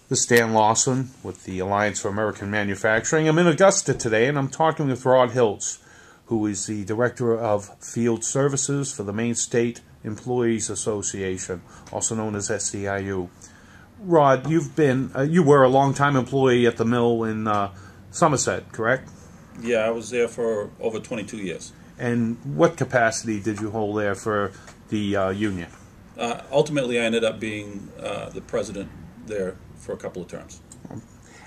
This is Dan Lawson with the Alliance for American Manufacturing. I'm in Augusta today, and I'm talking with Rod Hiltz, who is the Director of Field Services for the Maine State Employees Association, also known as SEIU. Rod, you were a long-time employee at the mill in Somerset, correct? Yeah, I was there for over 22 years. And what capacity did you hold there for the union? Ultimately, I ended up being the president there for a couple of terms.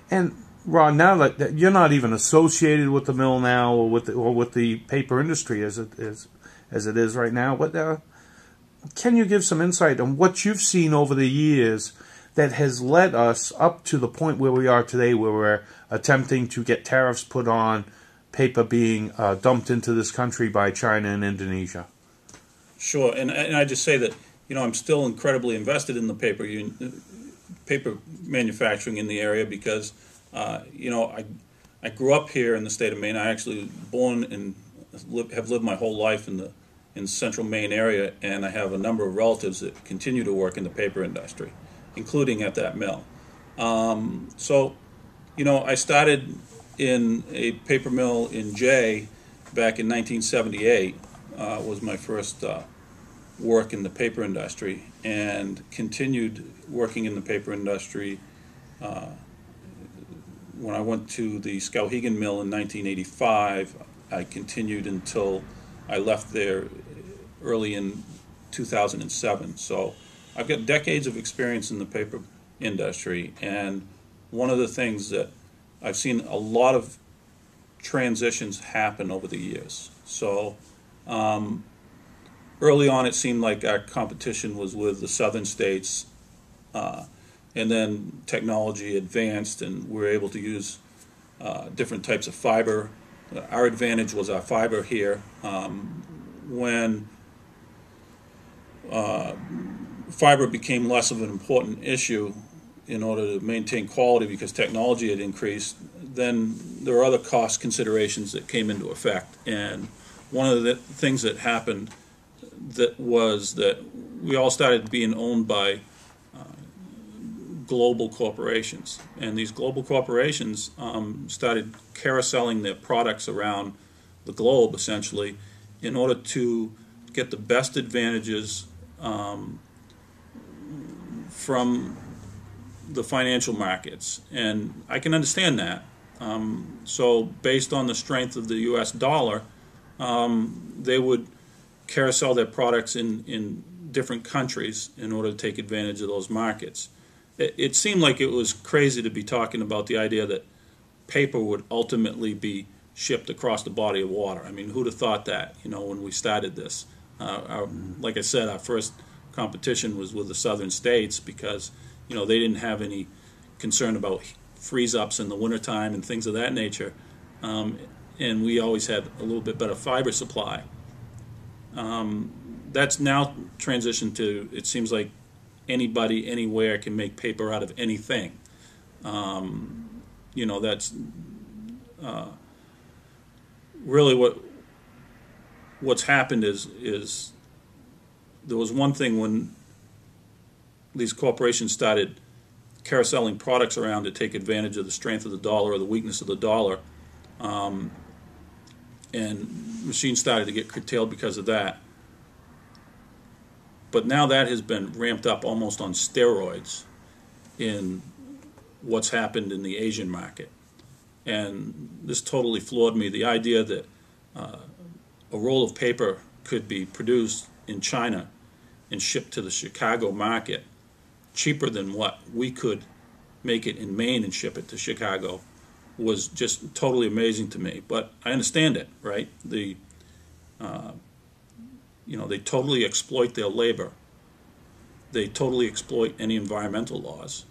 And Ron, now that you're not even associated with the mill now, or with the paper industry as it is right now, what can you give some insight on what you've seen over the years that has led us up to the point where we are today, where we're attempting to get tariffs put on paper being dumped into this country by China and Indonesia? Sure, and I just say that I'm still incredibly invested in the paper manufacturing in the area because I grew up here in the state of Maine. I actually born and have lived my whole life in the central Maine area, and I have a number of relatives that continue to work in the paper industry, including at that mill. So I started in a paper mill in Jay back in 1978. Was my first work in the paper industry, and continued working in the paper industry when I went to the Skowhegan mill in 1985. I continued until I left there early in 2007. So I've got decades of experience in the paper industry, and one of the things that I've seen a lot of transitions happen over the years. So early on, it seemed like our competition was with the southern states, and then technology advanced, and we were able to use different types of fiber. Our advantage was our fiber here. When fiber became less of an important issue in order to maintain quality because technology had increased, then there were other cost considerations that came into effect. And one of the things that happened was that we all started being owned by global corporations, and these global corporations started carouseling their products around the globe, essentially, in order to get the best advantages from the financial markets. And I can understand that. So based on the strength of the U.S. dollar, they would carousel their products in different countries in order to take advantage of those markets. It seemed like it was crazy to be talking about the idea that paper would ultimately be shipped across the body of water. I mean, who'd have thought that, when we started this? Like I said, our first competition was with the southern states because, they didn't have any concern about freeze-ups in the wintertime and things of that nature. And we always had a little bit better fiber supply. That's now transitioned to, it seems like anybody, anywhere can make paper out of anything. That's really what's happened is there was one thing when these corporations started carouseling products around to take advantage of the strength of the dollar or the weakness of the dollar, and machines started to get curtailed because of that. But now that has been ramped up almost on steroids in what's happened in the Asian market. And this totally floored me. The idea that a roll of paper could be produced in China and shipped to the Chicago market cheaper than what we could make it in Maine and ship it to Chicago was just totally amazing to me. But I understand it, right? They totally exploit their labor. They totally exploit any environmental laws.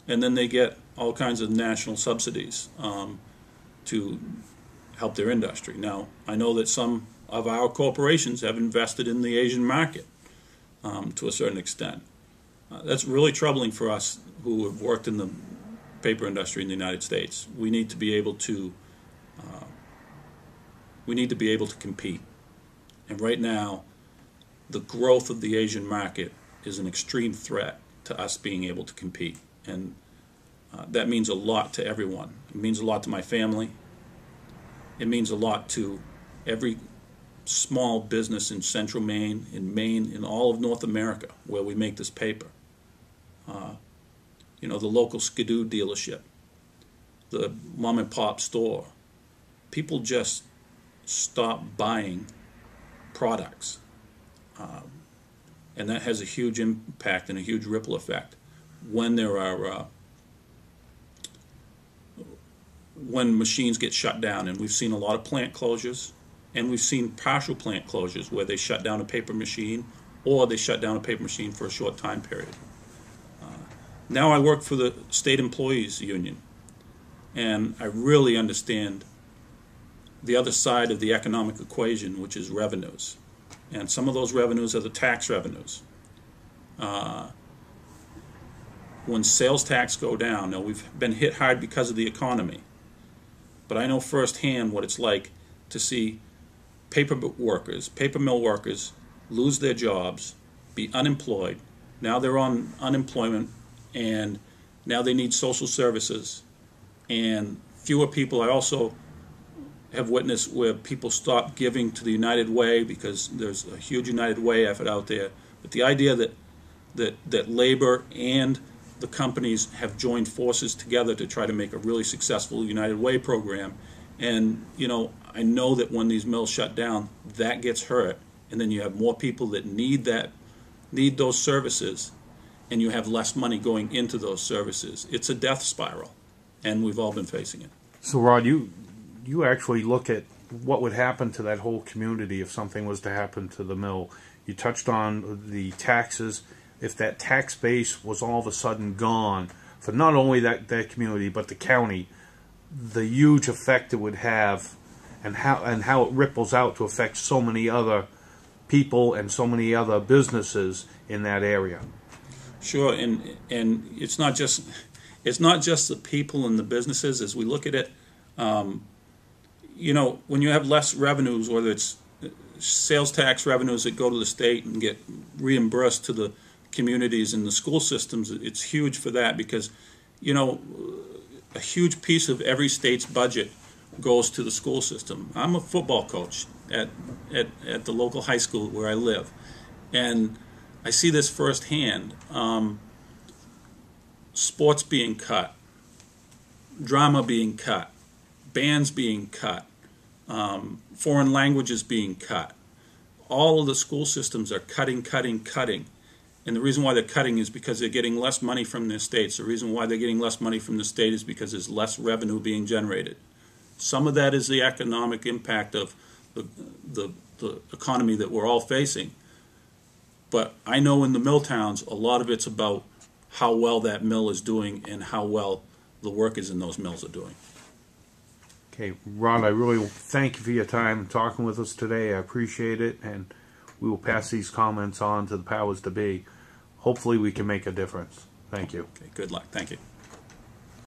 And then they get all kinds of national subsidies to help their industry. Now, I know that some of our corporations have invested in the Asian market to a certain extent. That's really troubling for us who have worked in the paper industry in the United States. We need to be able to compete. And right now, the growth of the Asian market is an extreme threat to us being able to compete. And that means a lot to everyone. It means a lot to my family. It means a lot to every small business in central Maine, in all of North America where we make this paper. The local Skidoo dealership, the mom and pop store. People just stop buying products. And that has a huge impact and a huge ripple effect when there are when machines get shut down. And we've seen a lot of plant closures, and we've seen partial plant closures where they shut down a paper machine, or they shut down a paper machine for a short time period. Now I work for the State Employees Union, and I really understand the other side of the economic equation, which is revenues. And some of those revenues are the tax revenues. When sales tax go down, now we've been hit hard because of the economy, but I know firsthand what it's like to see paper mill workers lose their jobs, be unemployed. Now they're on unemployment, and now they need social services. And fewer people, I also have witnessed where people stop giving to the United Way because there's a huge United Way effort out there. But the idea that labor and the companies have joined forces together to try to make a really successful United Way program. And, I know that when these mills shut down, that gets hurt. And then you have more people that need those services, and you have less money going into those services. It's a death spiral, and we've all been facing it. So, Rod, you actually look at what would happen to that whole community if something was to happen to the mill. You touched on the taxes. If that tax base was all of a sudden gone for not only that community but the county, the huge effect it would have, and how it ripples out to affect so many other people and so many other businesses in that area. Sure, and it's not just the people and the businesses. As we look at it, when you have less revenues, whether it's sales tax revenues that go to the state and get reimbursed to the communities and the school systems, it's huge for that because, a huge piece of every state's budget goes to the school system. I'm a football coach at the local high school where I live, and I see this firsthand. Sports being cut, drama being cut, bands being cut, foreign languages being cut. All of the school systems are cutting. And the reason why they're cutting is because they're getting less money from their states. The reason why they're getting less money from the state is because there's less revenue being generated. Some of that is the economic impact of the economy that we're all facing. But I know in the mill towns, a lot of it's about how well that mill is doing and how well the workers in those mills are doing. Okay, Ron, I really thank you for your time talking with us today. I appreciate it, and we will pass these comments on to the powers to be. Hopefully we can make a difference. Thank you. Okay, good luck. Thank you.